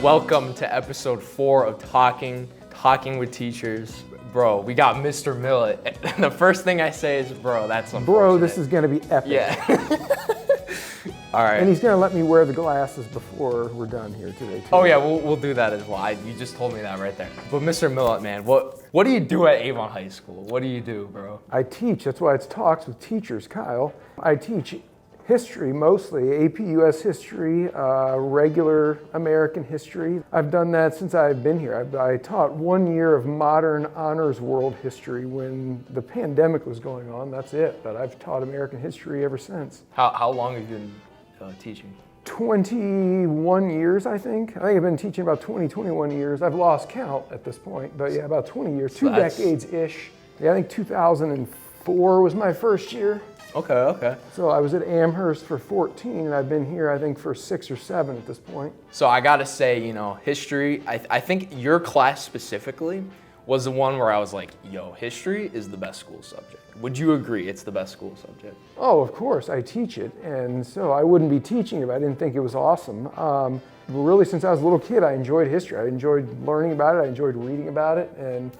Welcome to episode 4 of Talking with Teachers. Bro, we got Mr. Millet. The first thing I say is, bro, that's unfortunate. Bro, this is gonna be epic. Yeah. All right. And he's gonna let me wear the glasses before we're done here today, too. Oh yeah, we'll do that as well. You just told me that right there. But Mr. Millet, man, what do you do at Avon High School? What do you do, bro? I teach, that's why it's Talks with Teachers, Kyle. I teach history mostly, AP US history, regular American history. I've done that since I've been here. I taught 1 year of modern honors world history when the pandemic was going on, that's it. But I've taught American history ever since. How long have you been teaching? 21 years, I think. I think I've been teaching about 21 years. I've lost count at this point, but yeah, about 20 years, So two decades-ish. Yeah, I think 2004 was my first year. Okay. So I was at Amherst for 14, and I've been here, I think, for 6 or 7 at this point. So I gotta say, history, I think your class specifically was the one where I was like, yo, history is the best school subject. Would you agree it's the best school subject? Oh, of course, I teach it, and so I wouldn't be teaching it if I didn't think it was awesome. Really, since I was a little kid, I enjoyed history. I enjoyed learning about it, I enjoyed reading about it, and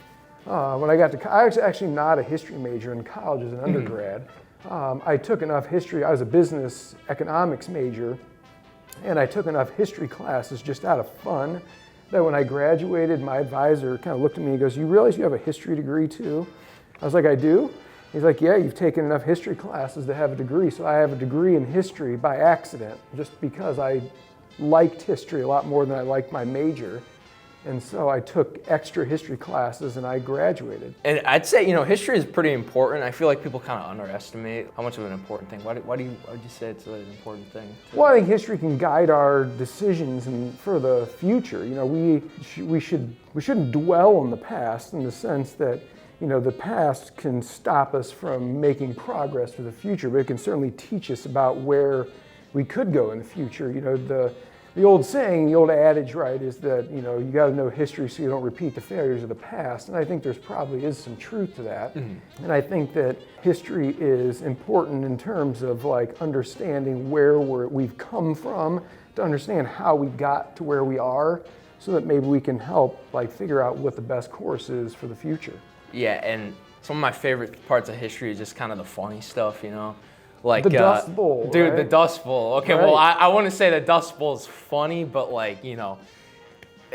when I got to, I was actually not a history major in college as an undergrad. I took enough history, I was a business economics major, and I took enough history classes just out of fun that when I graduated, my advisor kind of looked at me and goes, "You realize you have a history degree too?" I was like, "I do?" He's like, "Yeah, you've taken enough history classes to have a degree." So I have a degree in history by accident, just because I liked history a lot more than I liked my major. And so I took extra history classes and I graduated. And I'd say, history is pretty important. I feel like people kind of underestimate how much of an important thing. Why would you say it's an important thing? Well, I think history can guide our decisions and for the future. We shouldn't dwell on the past in the sense that, the past can stop us from making progress for the future, but it can certainly teach us about where we could go in the future. The old saying, the old adage, right, is that, you got to know history so you don't repeat the failures of the past. And I think there's probably is some truth to that. Mm-hmm. And I think that history is important in terms of understanding where we've come from, to understand how we got to where we are, so that maybe we can help figure out what the best course is for the future. Yeah, and some of my favorite parts of history is just kind of the funny stuff, Like the Dust Bowl, dude, right? The Dust Bowl. Okay, right. Well, I wouldn't say the Dust Bowl is funny, but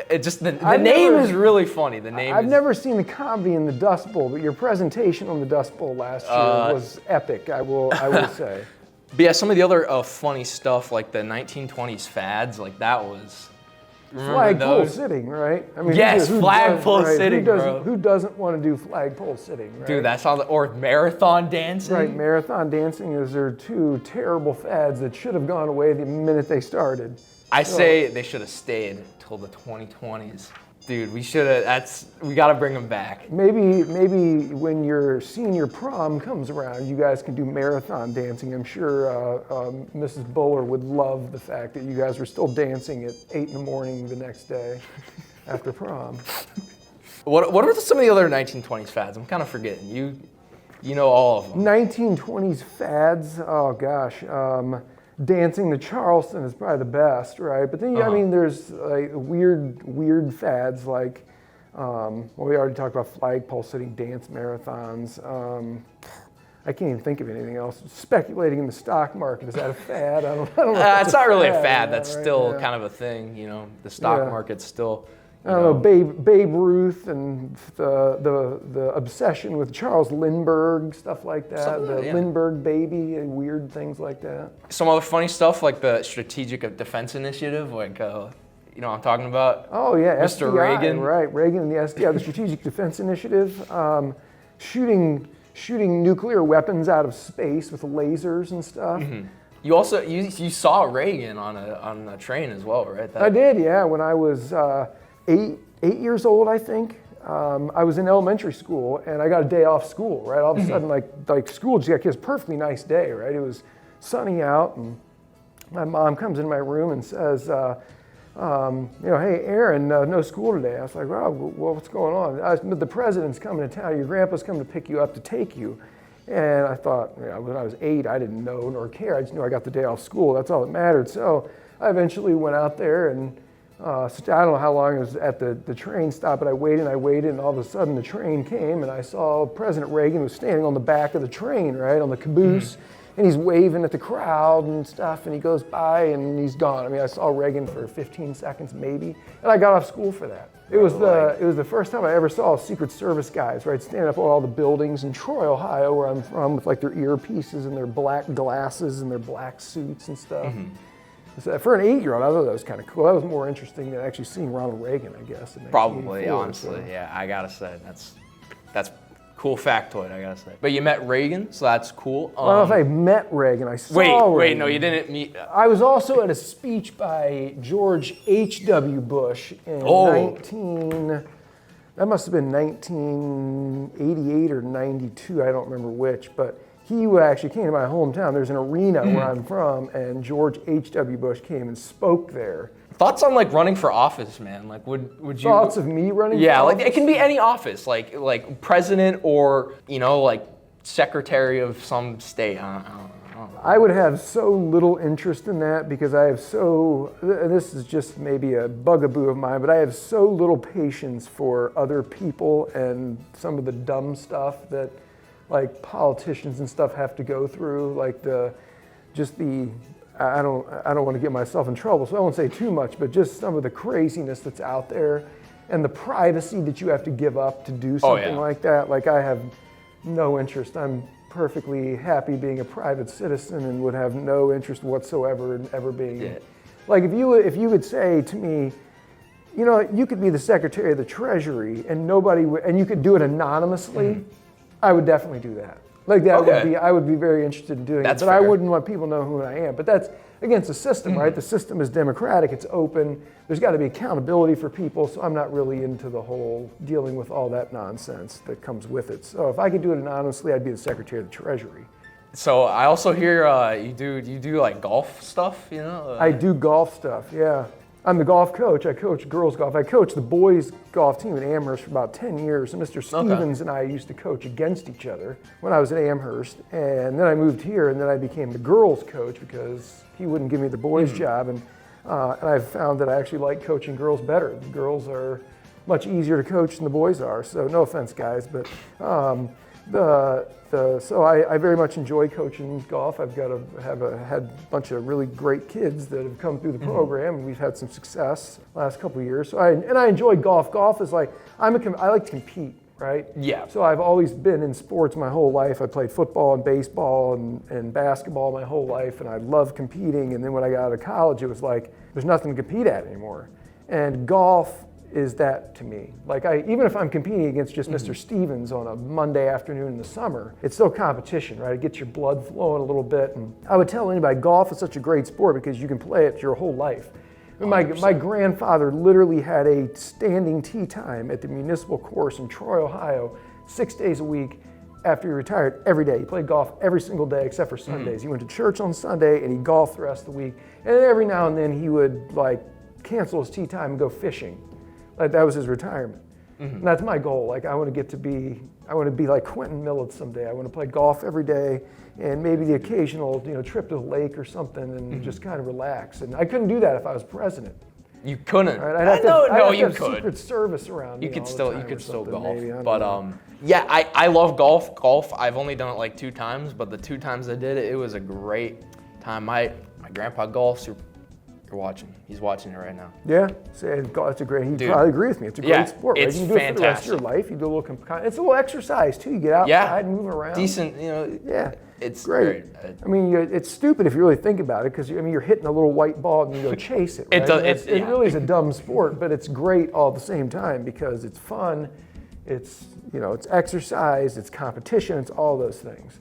it just the name is really funny. I've never seen the comedy in the Dust Bowl, but your presentation on the Dust Bowl last year was epic. I will say. But yeah, some of the other funny stuff, like the 1920s fads, that was. Flagpole sitting, right? I mean, yes, flagpole sitting, bro. Who doesn't want to do flagpole sitting, right? Dude, that's or marathon dancing. Right, marathon dancing are two terrible fads that should have gone away the minute they started. I say they should have stayed till the 2020s. Dude, we gotta bring them back. Maybe when your senior prom comes around, you guys can do marathon dancing. I'm sure Mrs. Buller would love the fact that you guys were still dancing at 8 in the morning the next day after prom. What are some of the other 1920s fads? I'm kind of forgetting. You know all of them. 1920s fads, oh gosh. Dancing the Charleston is probably the best, right? But then, there's weird fads like, we already talked about flagpole sitting, dance marathons. I can't even think of anything else. Speculating in the stock market, is that a fad? I don't know. It's not really a fad. That's still kind of a thing. The stock market's still. I don't know, Babe Ruth and the obsession with Charles Lindbergh, stuff like that. Lindbergh baby, and weird things like that. Some other funny stuff like the Strategic Defense Initiative, what I'm talking about? Oh yeah, Mr. SDI, Reagan. Right, Reagan and the SDI, the Strategic Defense Initiative, shooting nuclear weapons out of space with lasers and stuff. Mm-hmm. You also you saw Reagan on a train as well, right? I did, yeah. When I was 8 years old, I think. I was in elementary school and I got a day off school, right? All of a sudden, like school just got this perfectly nice day, right? It was sunny out and my mom comes in my room and says, hey, Aaron, no school today. I was like, well, what's going on? The president's coming to town. Your grandpa's coming to pick you up to take you. And I thought, when I was 8, I didn't know nor care. I just knew I got the day off school. That's all that mattered. So I eventually went out there and I don't know how long it was at the train stop, but I waited, and all of a sudden the train came, and I saw President Reagan was standing on the back of the train, right, on the caboose, and he's waving at the crowd and stuff, and he goes by and he's gone. I mean, I saw Reagan for 15 seconds maybe, and I got off school for that. It was the first time I ever saw Secret Service guys, right, standing up on all the buildings in Troy, Ohio, where I'm from, with like their earpieces and their black glasses and their black suits and stuff. So for an 8-year-old, I thought that was kind of cool. That was more interesting than actually seeing Ronald Reagan, I guess. Probably, honestly, yeah. I gotta say that's cool factoid. I gotta say. But you met Reagan, so that's cool. I don't know if I met Reagan. I saw Reagan. Wait, no, you didn't meet. I was also at a speech by George H.W. Bush in that must have been 1988 or 92. I don't remember which, but. He actually came to my hometown. There's an arena where I'm from, and George H.W. Bush came and spoke there. Thoughts on like running for office, man? Like, would you? Thoughts of me running? Yeah, for like office? it can be any office, like president or like secretary of some state. I don't know. I would have so little interest in that because I have this is just maybe a bugaboo of mine, but I have so little patience for other people and some of the dumb stuff that like politicians and stuff have to go through, like I don't want to get myself in trouble, so I won't say too much, but just some of the craziness that's out there and the privacy that you have to give up to do something like that. Like I have no interest. I'm perfectly happy being a private citizen and would have no interest whatsoever in ever being, like if you would say to me, you could be the Secretary of the Treasury and and you could do it anonymously, I would definitely do that. Like that I would be very interested in doing it, but fair. I wouldn't want people to know who I am. But that's against the system, right? The system is democratic, it's open. There's got to be accountability for people, so I'm not really into the whole dealing with all that nonsense that comes with it. So if I could do it anonymously, I'd be the Secretary of the Treasury. So I also hear you do like golf stuff, I do golf stuff, yeah. I'm the golf coach. I coach girls golf. I coached the boys golf team at Amherst for about 10 years. And Mr. Stevens and I used to coach against each other when I was at Amherst. And then I moved here, and then I became the girls coach because he wouldn't give me the boys job. And I've found that I actually like coaching girls better. The girls are much easier to coach than the boys are. So no offense, guys, but so I very much enjoy coaching golf. I've had a bunch of really great kids that have come through the program, and we've had some success last couple of years. So I enjoy golf. Golf is like I like to compete, right? Yeah. So I've always been in sports my whole life. I played football and baseball and basketball my whole life, and I love competing. And then when I got out of college, it was like there's nothing to compete at anymore. And golf is that to me. Like even if I'm competing against just Mr. Stevens on a Monday afternoon in the summer, it's still competition, right? It gets your blood flowing a little bit. And I would tell anybody, golf is such a great sport because you can play it your whole life. My grandfather literally had a standing tee time at the municipal course in Troy, Ohio, 6 days a week after he retired every day. He played golf every single day except for Sundays. He went to church on Sunday and he golfed the rest of the week. And then every now and then he would like cancel his tee time and go fishing. Like that was his retirement. And that's my goal. Like I want to be like Quentin Millet someday. I want to play golf every day and maybe the occasional, trip to the lake or something and just kind of relax. And I couldn't do that if I was president. You couldn't. Right? I'd have to you have could. Secret Service around. You could still golf. Maybe, but I love golf. Golf, I've only done it like 2 times, but the 2 times I did it, it was a great time. My grandpa golfs. You're watching. He's watching it right now. Yeah, it's a great. He'd probably agree with me. It's a great sport. Right? It's you can do fantastic. it for the rest of your life. You do a little. It's a little exercise too. You get outside and move around. Decent, Yeah, it's great. I mean, it's stupid if you really think about it because you're hitting a little white ball and you go chase it. Right? It really is a dumb sport, but it's great all at the same time because it's fun. It's it's exercise. It's competition. It's all those things.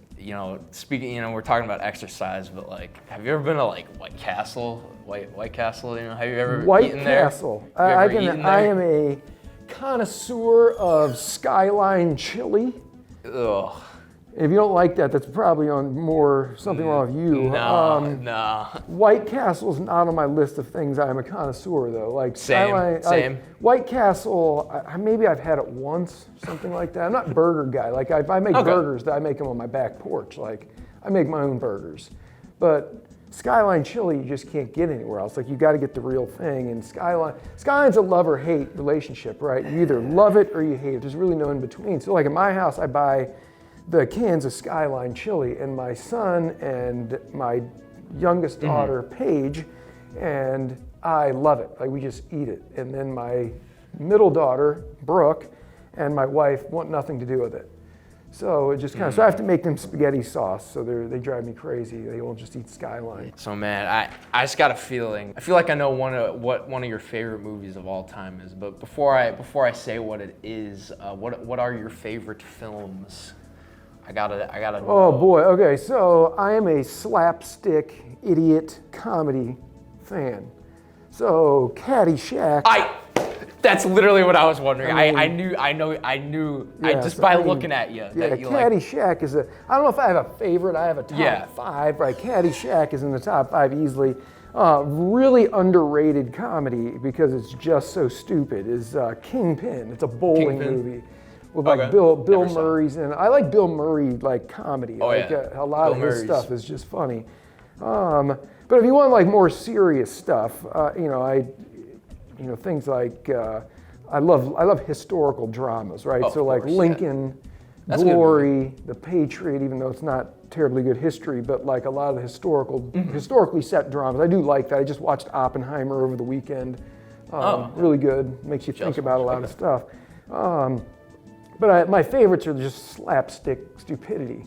Speaking, we're talking about exercise, but like, have you ever been to like White Castle? White Castle, have you ever eaten there? White Castle. I am a connoisseur of Skyline chili. Ugh. If you don't like that, that's probably on more something wrong with you. No. White Castle's not on my list of things I'm a connoisseur though. Like Same. White Castle, maybe I've had it once, something like that. I'm not a burger guy. Like if I make burgers, I make them on my back porch. Like I make my own burgers. But Skyline chili, you just can't get anywhere else. Like you got to get the real thing. And Skyline's a love or hate relationship, right? You either love it or you hate it. There's really no in between. So like in my house, I buy the cans of Skyline chili, and my son and my youngest daughter, Paige, and I love it. Like we just eat it. And then my middle daughter, Brooke, and my wife want nothing to do with it. So it just kind of, so I have to make them spaghetti sauce. So they drive me crazy. They won't just eat Skyline. So man, I just got a feeling. I feel like I know what one of your favorite movies of all time is. But before I say what it is, what are your favorite films? I gotta know. Oh boy, okay, so I am a slapstick idiot comedy fan. So Caddyshack. That's literally what I was wondering. I knew Yes, just by looking at you. Yeah, Caddyshack is I don't know if I have a favorite, I have a top 5, right? Caddyshack is in the top 5 easily. Really underrated comedy because it's just so stupid is Kingpin. It's a bowling movie. With like Bill Murray's in it. I like Bill Murray like comedy. A lot of his stuff is just funny. But if you want like more serious stuff, things like I love historical dramas, right? So like Lincoln, Glory, The Patriot, even though it's not terribly good history, but like a lot of the historically set dramas. I do like that. I just watched Oppenheimer over the weekend. Really good. Makes you think about a lot of stuff. But my favorites are just slapstick stupidity,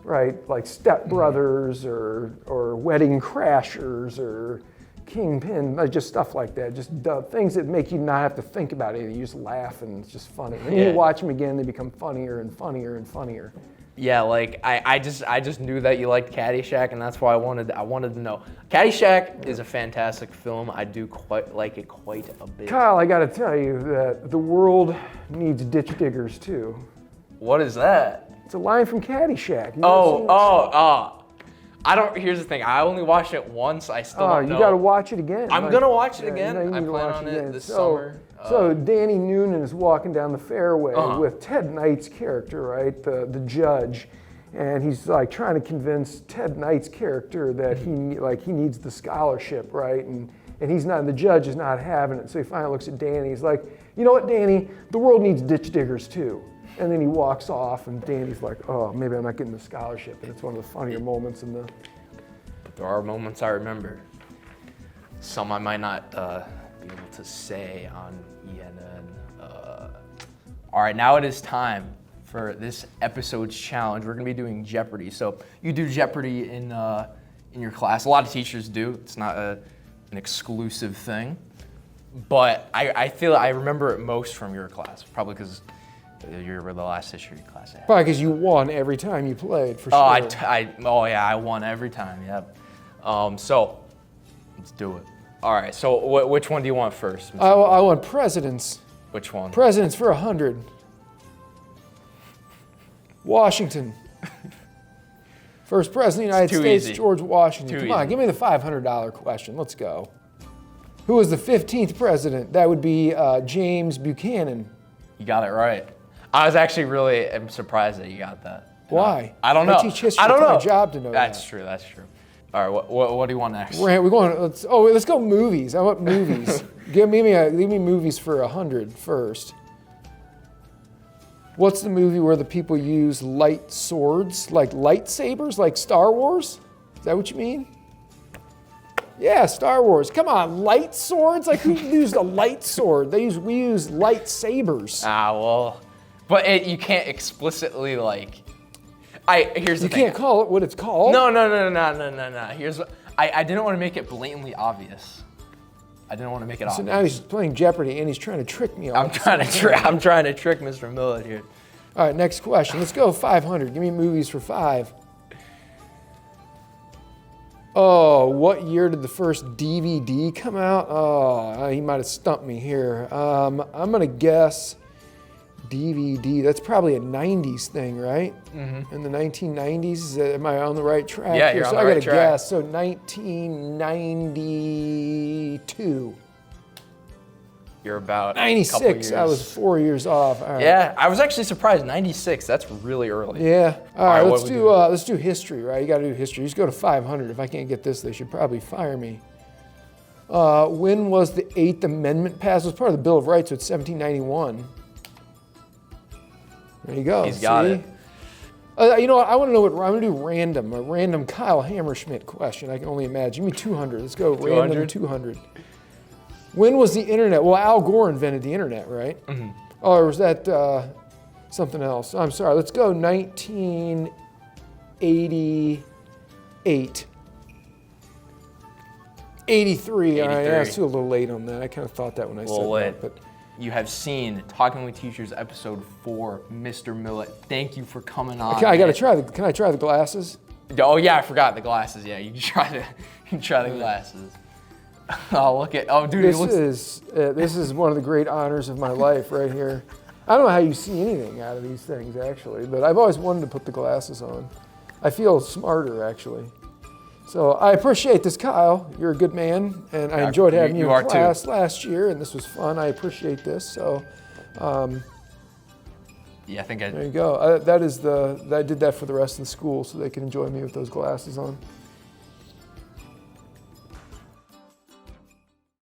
right? Like Step Brothers or Wedding Crashers or Kingpin, just stuff like that. Just things that make you not have to think about anything. You just laugh and it's just funny. And you watch them again, they become funnier and funnier and funnier. Yeah, like I just knew that you liked Caddyshack, and that's why I wanted to know. Caddyshack is a fantastic film. I do like it quite a bit. Kyle, I got to tell you that the world needs ditch diggers too. What is that? It's a line from Caddyshack. Here's the thing. I only watched it once. I still don't know. You got to watch it again. I'm gonna watch it again. I plan on it this summer. So Danny Noonan is walking down the fairway with Ted Knight's character, right, the judge, and he's like trying to convince Ted Knight's character that he needs the scholarship, right, and the judge is not having it. So he finally looks at Danny. He's like, you know what, Danny, the world needs ditch diggers too. And then he walks off, and Danny's like, oh, maybe I'm not getting the scholarship, and it's one of the funnier moments in the. But there are moments I remember. Some I might not be able to say on ENN. All right, now it is time for this episode's challenge. We're gonna be doing Jeopardy. So you do Jeopardy in your class. A lot of teachers do. It's not an exclusive thing. But I feel I remember it most from your class, probably because you were the last history class I had. Probably because you won every time you played, for sure. I won every time, yep. So let's do it. All right, so which one do you want first? I want presidents. Which one? Presidents for 100. Washington. First president of the United States, easy. George Washington. Too Come on, easy. give me the $500 question. Let's go. Who was the 15th president? That would be James Buchanan. You got it right. I was actually really surprised that you got that. Why? I don't know. I teach history. I don't know. It's my job to know That's that. true. That's true. All right. What do you want next? Let's go movies. I want movies. Give me movies for 100 first. What's the movie where the people use light swords, like lightsabers, like Star Wars? Is that what you mean? Yeah, Star Wars. Come on, light swords? Like who used a light sword? We use lightsabers. But you can't explicitly here's the thing. You can't call it what it's called? No. Here's what I didn't want to make it blatantly obvious. I didn't want to make it obvious. So now he's playing Jeopardy and he's trying to trick me. I'm trying to trick Mr. Millet here. All right, next question. Let's go 500. Give me movies for 5. Oh, what year did the first DVD come out? Oh, he might have stumped me here. I'm gonna guess DVD. That's probably a 90s thing, right? In the 1990s, am I on the right track? Yeah, here? you're on So the I right got to track. guess. So 1992. You're about 96. A I couple was years. 4 years off. All right. Yeah, I was actually surprised. 96. That's really early. Yeah. All right, right. what Let's do history, right? You got to do history. Just go to 500. If I can't get this, they should probably fire me. When was the 8th Amendment passed? It was part of the Bill of Rights, so it's 1791. There you go. He's got it. You know what? I want to know what I'm going to do. A random Kyle Hammerschmidt question. I can only imagine. Give me 200. Let's go. Random 200. When was the internet? Well, Al Gore invented the internet, right? Oh, or was that something else? I'm sorry. Let's go 1988. 83. All right, yeah, I was too a little late on that. I kind of thought that when I said that. But You have seen Talking with Teachers episode 4, Mr. Millet. Thank you for coming on. I got to try can I try the glasses? Oh yeah, I forgot the glasses. Yeah, you can try the glasses. Oh look at dude, This is one of the great honors of my life right here. I don't know how you see anything out of these things actually, but I've always wanted to put the glasses on. I feel smarter actually. So I appreciate this, Kyle. You're a good man, and I enjoyed having you in class last year, and this was fun. I appreciate this. So, yeah, I think there you go. I did that for the rest of the school, so they can enjoy me with those glasses on.